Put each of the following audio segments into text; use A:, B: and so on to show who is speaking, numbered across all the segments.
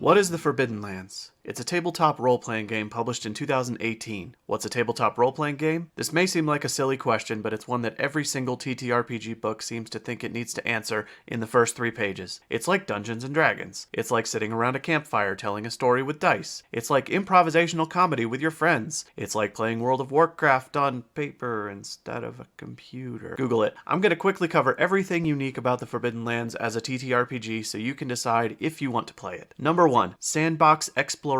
A: What is the Forbidden Lands? It's a tabletop role-playing game published in 2018. What's a tabletop role-playing game? This may seem like a silly question, but it's one that every single TTRPG book seems to think it needs to answer in the first 3 pages. It's like Dungeons & Dragons. It's like sitting around a campfire telling a story with dice. It's like improvisational comedy with your friends. It's like playing World of Warcraft on paper instead of a computer. Google it. I'm going to quickly cover everything unique about the Forbidden Lands as a TTRPG so you can decide if you want to play it. Number 1. Sandbox Exploration.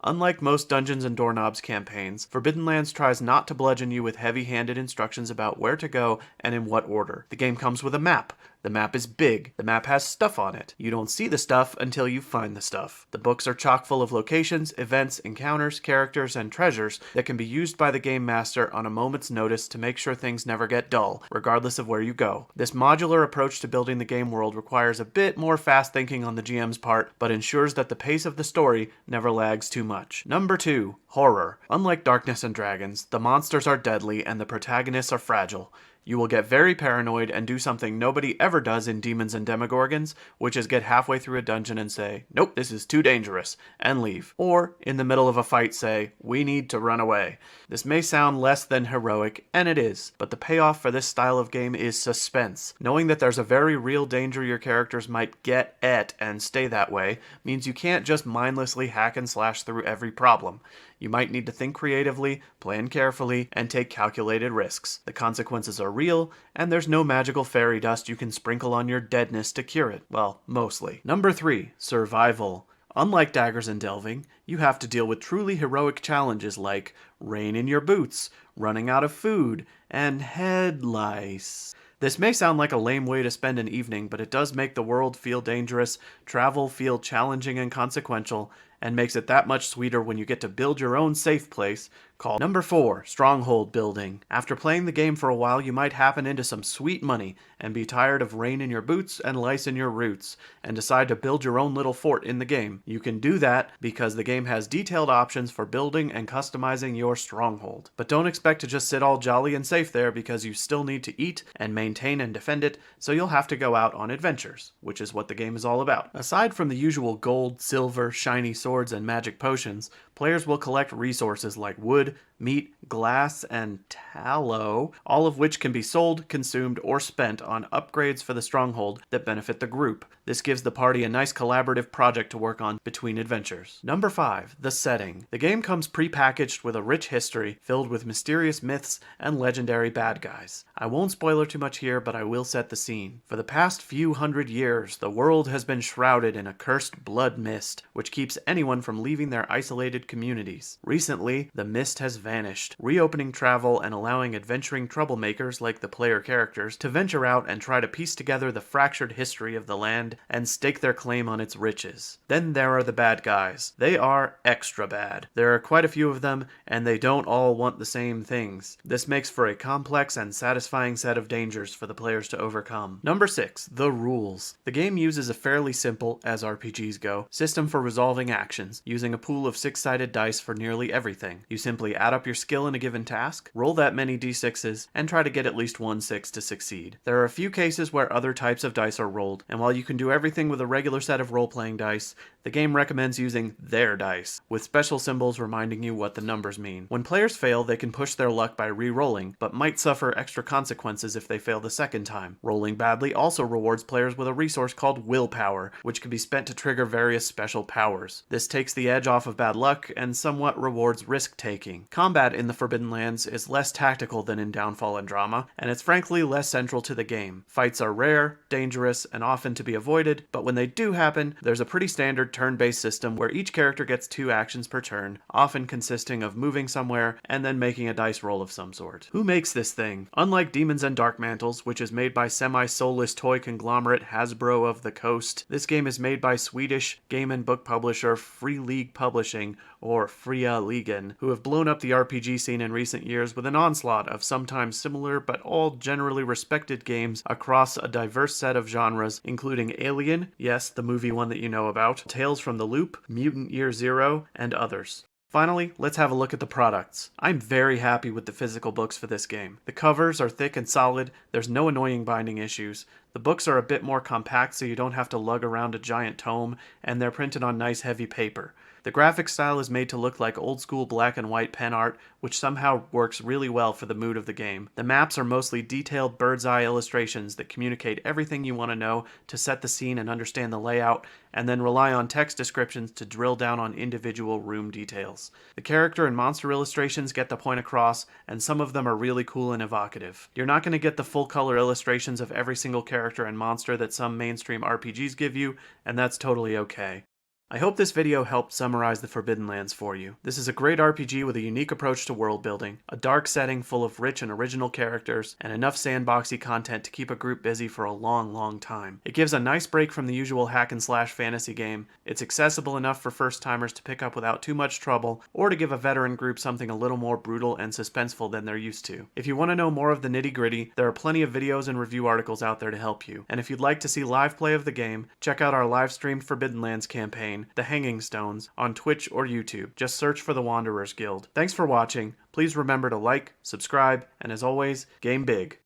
A: Unlike most Dungeons and Doorknobs campaigns, Forbidden Lands tries not to bludgeon you with heavy-handed instructions about where to go and in what order. The game comes with a map. The map is big. The map has stuff on it. You don't see the stuff until you find the stuff. The books are chock full of locations, events, encounters, characters, and treasures that can be used by the game master on a moment's notice to make sure things never get dull, regardless of where you go. This modular approach to building the game world requires a bit more fast thinking on the GM's part, but ensures that the pace of the story never lags too much. Number 2. Horror. Unlike Darkness and Dragons, the monsters are deadly and the protagonists are fragile. You will get very paranoid and do something nobody ever does in Demons and Demogorgons, which is get halfway through a dungeon and say, "Nope, this is too dangerous," and leave. Or, in the middle of a fight say, "We need to run away." This may sound less than heroic, and it is, but the payoff for this style of game is suspense. Knowing that there's a very real danger your characters might get at and stay that way means you can't just mindlessly hack and slash through every problem. You might need to think creatively, plan carefully, and take calculated risks. The consequences are real, and there's no magical fairy dust you can sprinkle on your deadness to cure it. Well, mostly. Number 3. Survival. Unlike Daggers and Delving, you have to deal with truly heroic challenges like rain in your boots, running out of food, and head lice. This may sound like a lame way to spend an evening, but it does make the world feel dangerous, travel feel challenging and consequential, and makes it that much sweeter when you get to build your own safe place called. Number 4. Stronghold building. After playing the game for a while, you might happen into some sweet money and be tired of rain in your boots and lice in your roots and decide to build your own little fort in the game. You can do that because the game has detailed options for building and customizing your stronghold. But don't expect to just sit all jolly and safe there because you still need to eat and maintain and defend it, so you'll have to go out on adventures, which is what the game is all about. Aside from the usual gold, silver, shiny swords, and magic potions, players will collect resources like wood, meat, glass, and tallow, all of which can be sold, consumed, or spent on upgrades for the stronghold that benefit the group. This gives the party a nice collaborative project to work on between adventures. Number 5. The setting. The game comes pre-packaged with a rich history filled with mysterious myths and legendary bad guys. I won't spoiler too much here, but I will set the scene. For the past few hundred years, the world has been shrouded in a cursed blood mist, which keeps anyone from leaving their isolated communities. Recently, the mist has vanished, reopening travel and allowing adventuring troublemakers like the player characters to venture out and try to piece together the fractured history of the land and stake their claim on its riches. Then there are the bad guys. They are extra bad. There are quite a few of them, and they don't all want the same things. This makes for a complex and satisfying set of dangers for the players to overcome. Number 6. The rules. The game uses a fairly simple, as RPGs go, system for resolving actions, using a pool of 6-sided dice for nearly everything. You simply add up your skill in a given task, roll that many d6s, and try to get at least 1 6 to succeed. There are a few cases where other types of dice are rolled, and while you can do everything with a regular set of role-playing dice, the game recommends using their dice, with special symbols reminding you what the numbers mean. When players fail, they can push their luck by re-rolling, but might suffer extra consequences if they fail the second time. Rolling badly also rewards players with a resource called willpower, which can be spent to trigger various special powers. This takes the edge off of bad luck and somewhat rewards risk-taking. Combat in the Forbidden Lands is less tactical than in Downfall and Drama, and it's frankly less central to the game. Fights are rare, dangerous, and often to be avoided, but when they do happen, there's a pretty standard turn-based system where each character gets 2 actions per turn, often consisting of moving somewhere and then making a dice roll of some sort. Who makes this thing? Unlike Demons and Dark Mantles, which is made by semi-soulless toy conglomerate Hasbro of the Coast, this game is made by Swedish game and book publisher Free League Publishing, or Fria Ligan, who have blown up the RPG scene in recent years with an onslaught of sometimes similar but all generally respected games across a diverse set of genres, including Alien, yes, the movie one that you know about, Tales from the Loop, Mutant Year Zero, and others. Finally, let's have a look at the products. I'm very happy with the physical books for this game. The covers are thick and solid, there's no annoying binding issues. The books are a bit more compact so you don't have to lug around a giant tome, and they're printed on nice heavy paper. The graphic style is made to look like old school black and white pen art, which somehow works really well for the mood of the game. The maps are mostly detailed bird's eye illustrations that communicate everything you want to know to set the scene and understand the layout, and then rely on text descriptions to drill down on individual room details. The character and monster illustrations get the point across, and some of them are really cool and evocative. You're not going to get the full color illustrations of every single character and monster that some mainstream RPGs give you, and that's totally okay. I hope this video helped summarize the Forbidden Lands for you. This is a great RPG with a unique approach to world building, a dark setting full of rich and original characters, and enough sandboxy content to keep a group busy for a long time. It gives a nice break from the usual hack and slash fantasy game, it's accessible enough for first timers to pick up without too much trouble, or to give a veteran group something a little more brutal and suspenseful than they're used to. If you want to know more of the nitty gritty, there are plenty of videos and review articles out there to help you. And if you'd like to see live play of the game, check out our live streamed Forbidden Lands campaign, The Hanging Stones, on Twitch or YouTube. Just search for the Wanderers Guild. Thanks for watching. Please remember to like, subscribe, and as always, game big.